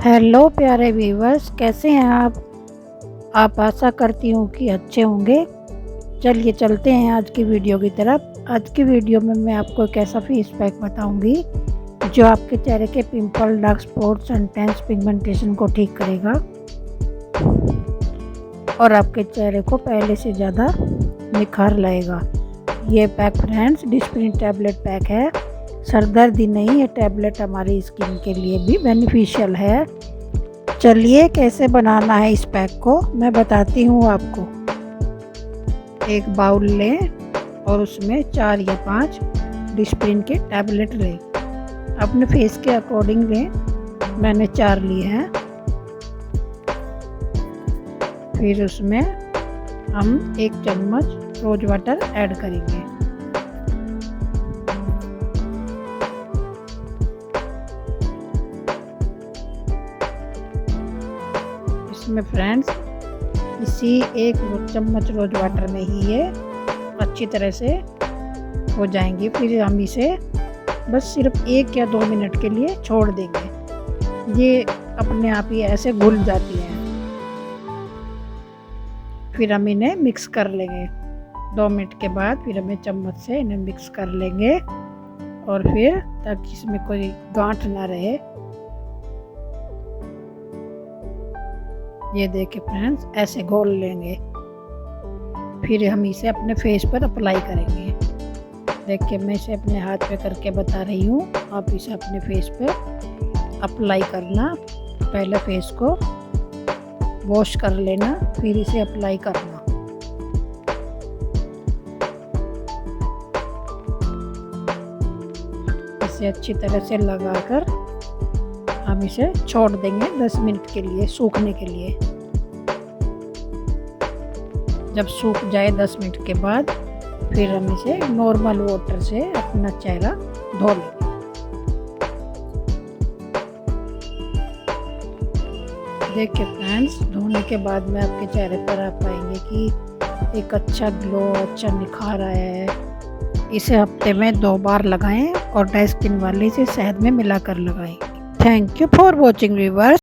Hello प्यारे viewers, कैसे हैं आप आशा करती हूँ कि अच्छे होंगे। चलिए चलते हैं आज की वीडियो की तरफ। आज की वीडियो में मैं आपको एक ऐसा फेस पैक बताऊंगी जो आपके चेहरे के पिंपल, डार्क स्पॉट्स एंड टेंस पिगमेंटेशन को ठीक करेगा और आपके चेहरे को पहले से ज़्यादा निखार लाएगा। ये pack friends Disprin tablet pack है। सरदर्दी नहीं, ये टैबलेट हमारी स्किन के लिए भी बेनिफिशियल है। चलिए कैसे बनाना है इस पैक को मैं बताती हूँ आपको। एक बाउल लें और उसमें 4 या 5 डिस्प्रिन के टैबलेट लें। अपने फेस के अकॉर्डिंग लें, मैंने 4 लिए हैं। फिर उसमें हम 1 चम्मच रोज वाटर ऐड करेंगे। इसमें फ्रेंड्स इसी 1 चम्मच रोज वाटर में ही ये अच्छी तरह से हो जाएंगे। फिर हम इसे बस सिर्फ 1 या 2 मिनट के लिए छोड़ देंगे। ये अपने आप ही ऐसे घुल जाती हैं। फिर हम इन्हें मिक्स कर लेंगे। 2 मिनट के बाद फिर हमें चम्मच से इन्हें मिक्स कर लेंगे और फिर ताकि इसमें कोई गांठ ना रहे। ये देखिए फ्रेंड्स, ऐसे घोल लेंगे। फिर हम इसे अपने फेस पर अप्लाई करेंगे। देखिए मैं इसे अपने हाथ पे करके बता रही हूँ, आप इसे अपने फेस पे अप्लाई करना। पहले फेस को वॉश कर लेना, फिर इसे अप्लाई करना। इसे अच्छी तरह से लगाकर हम इसे छोड़ देंगे 10 मिनट के लिए सूखने के लिए। जब सूख जाए 10 मिनट के बाद फिर हम इसे नॉर्मल वाटर से अपना चेहरा धो लेंगे। देखिए फ्रेंड्स, धोने के बाद में आपके चेहरे पर आप पाएंगे कि एक अच्छा ग्लो, अच्छा निखार आया है। इसे हफ्ते में 2 बार लगाएं और ड्राई स्किन वाले से शहद में मिलाकर लगाएं। Thank you for watching viewers.